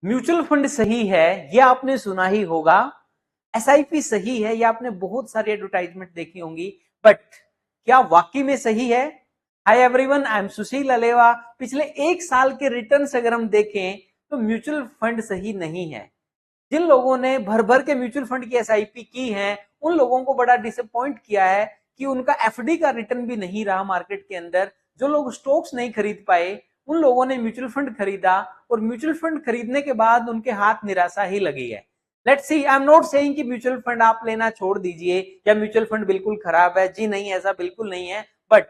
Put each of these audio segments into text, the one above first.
Mutual fund सही है ये आपने सुना ही होगा, एसआईपी सही है ये आपने बहुत सारी एडवर्टाइजमेंट देखी होंगी, बट क्या वाकई में सही है? हाय एवरीवन, आई एम सुशील अलेवा। पिछले एक साल के रिटर्न्स अगर हम देखें तो म्यूचुअल फंड सही नहीं है। जिन लोगों ने भर भर के म्यूचुअल फंड की एसआईपी की है उन लोगों को बड़ा डिसअपॉइंट किया है कि उनका एफडी का रिटर्न भी नहीं रहा मार्केट के अंदर। जो लोग स्टॉक्स नहीं खरीद पाए उन लोगों ने म्यूचुअल फंड खरीदा और म्यूचुअल फंड खरीदने के बाद उनके हाथ निराशा ही लगी है। Let's see, I am not saying कि म्यूचुअल फंड आप लेना छोड़ दीजिए या म्यूचुअल फंड बिल्कुल खराब है। जी नहीं, ऐसा बिल्कुल नहीं है, बट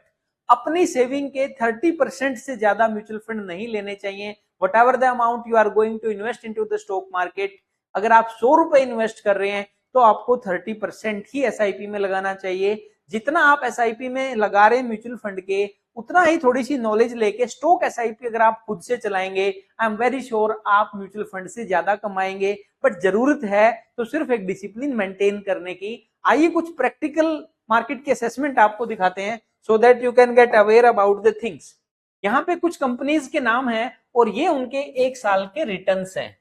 अपनी सेविंग के 30% से ज्यादा म्यूचुअल फंड नहीं लेने चाहिए। Whatever the amount you are going to invest into the stock market, अगर आप 100 रुपए इन्वेस्ट कर रहे हैं तो आपको 30% ही एसआईपी में लगाना चाहिए। जितना आप एसआईपी में लगा रहे हैं म्यूचुअल फंड के, उतना ही थोड़ी सी नॉलेज लेके स्टॉक एसआईपी अगर आप खुद से चलाएंगे, आई एम वेरी श्योर आप म्यूचुअल फंड से ज्यादा कमाएंगे। बट जरूरत है तो सिर्फ एक डिसिप्लिन मेंटेन करने की। आइए कुछ प्रैक्टिकल मार्केट के असेसमेंट आपको दिखाते हैं so that you can get aware about the things. यहाँ पे कुछ कंपनीज के नाम हैं और ये उनके एक साल के रिटर्न्स हैं।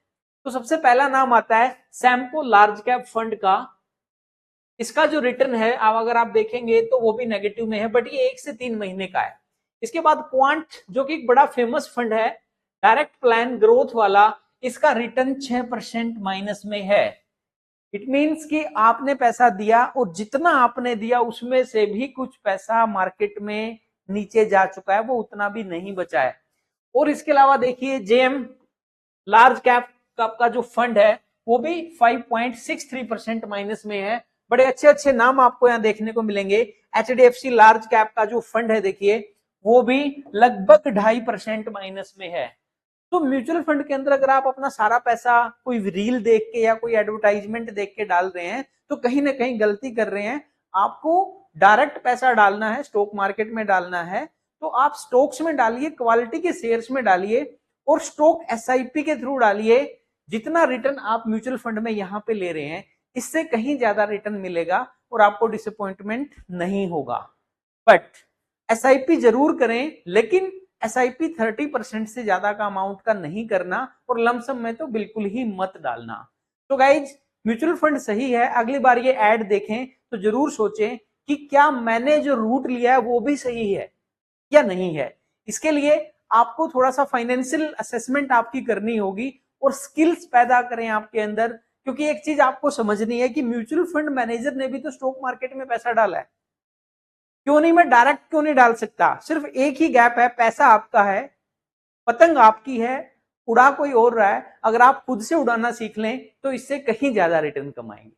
तो सबसे पहला नाम आता है सैमको लार्ज कैप फंड का। इसका जो रिटर्न है अब अगर आप देखेंगे तो वो भी नेगेटिव में है, बट ये 1 से 3 महीने का है। इसके बाद क्वांट जो कि एक बड़ा फेमस फंड है, डायरेक्ट प्लान ग्रोथ वाला, इसका रिटर्न 6% माइनस में है। इट मींस कि आपने पैसा दिया और जितना आपने दिया उसमें से भी कुछ पैसा मार्केट में नीचे जा चुका है, वो उतना भी नहीं बचा है। और इसके अलावा देखिए जेएम लार्ज कैप का जो फंड है वो भी 5.63% माइनस में है। बड़े अच्छे अच्छे नाम आपको यहाँ देखने को मिलेंगे। एचडीएफसी लार्ज कैप का जो फंड है देखिए वो भी लगभग 2.5% माइनस में है। तो म्यूचुअल फंड के अंदर अगर आप अपना सारा पैसा कोई रील देख के या कोई एडवर्टाइजमेंट देख के डाल रहे हैं तो कहीं ना कहीं गलती कर रहे हैं। आपको डायरेक्ट पैसा डालना है, स्टॉक मार्केट में डालना है तो आप स्टॉक्स में डालिए, क्वालिटी के शेयर्स में डालिए और स्टॉक एसआईपी के थ्रू डालिए। जितना रिटर्न आप म्यूचुअल फंड में यहाँ पे ले रहे हैं इससे कहीं ज्यादा रिटर्न मिलेगा और आपको डिसअपॉइंटमेंट नहीं होगा। बट एसआईपी जरूर करें, लेकिन एसआईपी 30% से ज्यादा का अमाउंट का नहीं करना और लमसम में तो बिल्कुल ही मत डालना। तो गाइज म्यूचुअल फंड सही है, अगली बार ये ऐड देखें तो जरूर सोचें कि क्या मैंने जो रूट लिया है वो भी सही है या नहीं है। इसके लिए आपको थोड़ा सा फाइनेंशियल असेसमेंट आपकी करनी होगी और स्किल्स पैदा करें आपके अंदर। क्योंकि एक चीज आपको समझनी है कि म्यूचुअल फंड मैनेजर ने भी तो स्टॉक मार्केट में पैसा डाला है, क्यों नहीं मैं डायरेक्ट क्यों नहीं डाल सकता? सिर्फ एक ही गैप है, पैसा आपका है, पतंग आपकी है, उड़ा कोई और रहा है। अगर आप खुद से उड़ाना सीख लें तो इससे कहीं ज्यादा रिटर्न कमाएंगे।